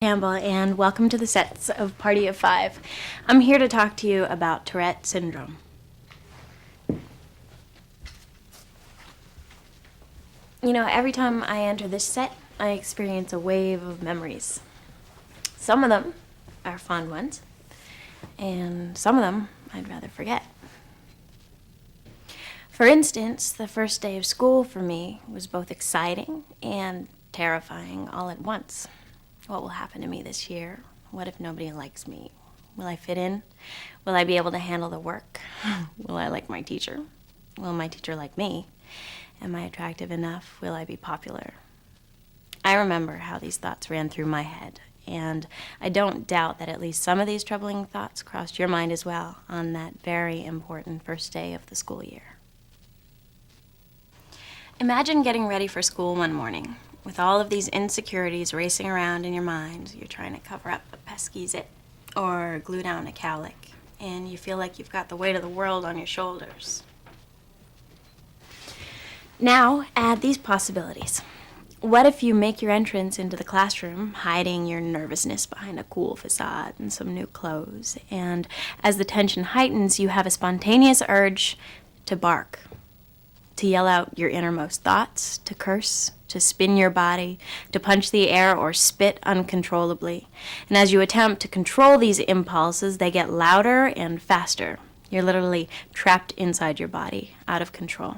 Campbell, and welcome to the sets of Party of Five. I'm here to talk to you about Tourette's syndrome. You know, every time I enter this set, I experience a wave of memories. Some of them are fond ones, and some of them I'd rather forget. For instance, the first day of school for me was both exciting and terrifying all at once. What will happen to me this year? What if nobody likes me? Will I fit in? Will I be able to handle the work? Will I like my teacher? Will my teacher like me? Am I attractive enough? Will I be popular? I remember how these thoughts ran through my head, and I don't doubt that at least some of these troubling thoughts crossed your mind as well on that very important first day of the school year. Imagine getting ready for school one morning. With all of these insecurities racing around in your mind, you're trying to cover up a pesky zit or glue down a cowlick, and you feel like you've got the weight of the world on your shoulders. Now, add these possibilities. What if you make your entrance into the classroom, hiding your nervousness behind a cool facade and some new clothes, and as the tension heightens, you have a spontaneous urge to bark, to yell out your innermost thoughts, to curse, to spin your body, to punch the air or spit uncontrollably. And as you attempt to control these impulses, they get louder and faster. You're literally trapped inside your body, out of control,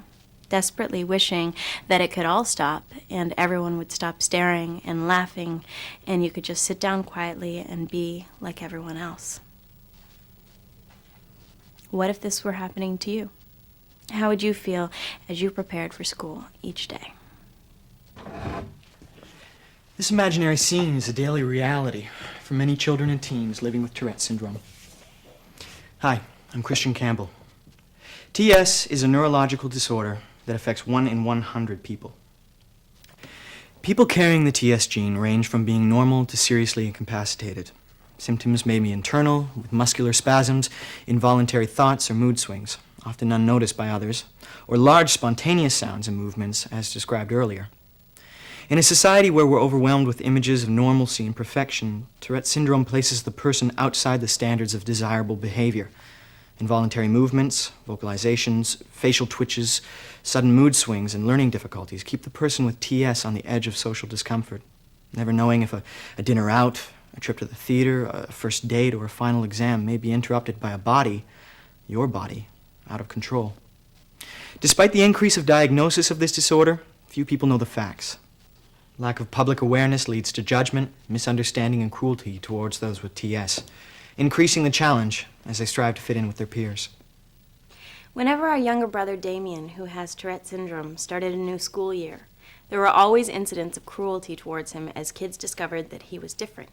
desperately wishing that it could all stop and everyone would stop staring and laughing and you could just sit down quietly and be like everyone else. What if this were happening to you? How would you feel as you prepared for school each day? This imaginary scene is a daily reality for many children and teens living with Tourette's syndrome. Hi, I'm Christian Campbell. TS is a neurological disorder that affects 1 in 100 people. People carrying the TS gene range from being normal to seriously incapacitated. Symptoms may be internal, with muscular spasms, involuntary thoughts, or mood swings, often unnoticed by others, or large spontaneous sounds and movements, as described earlier. In a society where we're overwhelmed with images of normalcy and perfection, Tourette's syndrome places the person outside the standards of desirable behavior. Involuntary movements, vocalizations, facial twitches, sudden mood swings, and learning difficulties keep the person with TS on the edge of social discomfort, never knowing if a dinner out, a trip to the theater, a first date, or a final exam may be interrupted by a body, your body, out of control. Despite the increase of diagnosis of this disorder, few people know the facts. Lack of public awareness leads to judgment, misunderstanding, and cruelty towards those with TS, increasing the challenge as they strive to fit in with their peers. Whenever our younger brother Damien, who has Tourette's syndrome, started a new school year, there were always incidents of cruelty towards him as kids discovered that he was different.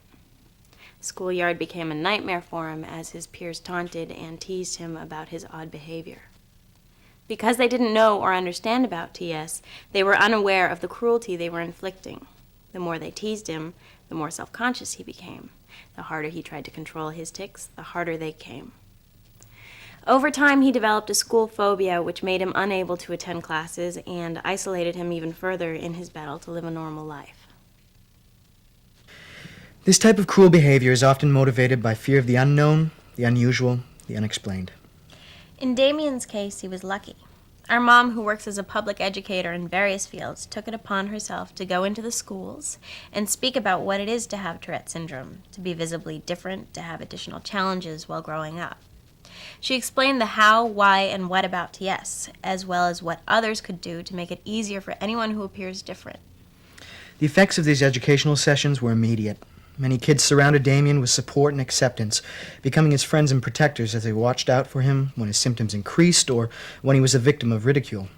The schoolyard became a nightmare for him as his peers taunted and teased him about his odd behavior. Because they didn't know or understand about TS, they were unaware of the cruelty they were inflicting. The more they teased him, the more self-conscious he became. The harder he tried to control his tics, the harder they came. Over time, he developed a school phobia which made him unable to attend classes and isolated him even further in his battle to live a normal life. This type of cruel behavior is often motivated by fear of the unknown, the unusual, the unexplained. In Damien's case, he was lucky. Our mom, who works as a public educator in various fields, took it upon herself to go into the schools and speak about what it is to have Tourette's syndrome, to be visibly different, to have additional challenges while growing up. She explained the how, why, and what about TS, as well as what others could do to make it easier for anyone who appears different. The effects of these educational sessions were immediate. Many kids surrounded Damien with support and acceptance, becoming his friends and protectors as they watched out for him when his symptoms increased or when he was a victim of ridicule.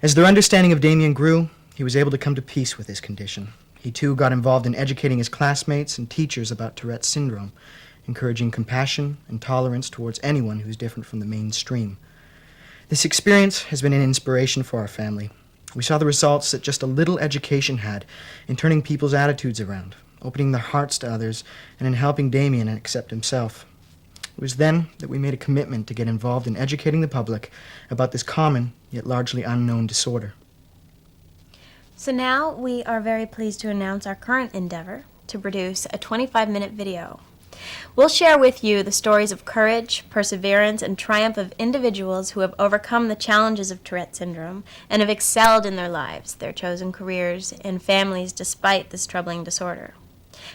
As their understanding of Damien grew, he was able to come to peace with his condition. He too got involved in educating his classmates and teachers about Tourette's syndrome, encouraging compassion and tolerance towards anyone who's different from the mainstream. This experience has been an inspiration for our family. We saw the results that just a little education had in turning people's attitudes around, opening their hearts to others, and in helping Damien accept himself. It was then that we made a commitment to get involved in educating the public about this common, yet largely unknown disorder. So now we are very pleased to announce our current endeavor, to produce a 25-minute video. We'll share with you the stories of courage, perseverance, and triumph of individuals who have overcome the challenges of Tourette syndrome and have excelled in their lives, their chosen careers, and families despite this troubling disorder.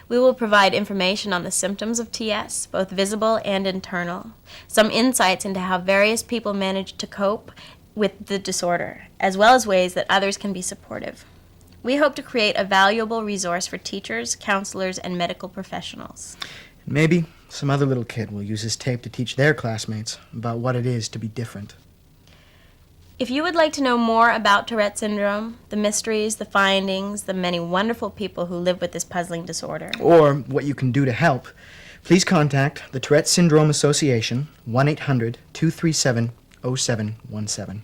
We will provide information on the symptoms of TS, both visible and internal, some insights into how various people manage to cope with the disorder, as well as ways that others can be supportive. We hope to create a valuable resource for teachers, counselors, and medical professionals. Maybe some other little kid will use this tape to teach their classmates about what it is to be different. If you would like to know more about Tourette syndrome, the mysteries, the findings, the many wonderful people who live with this puzzling disorder, Or what you can do to help, please contact the Tourette Syndrome Association, 1-800-237-0717.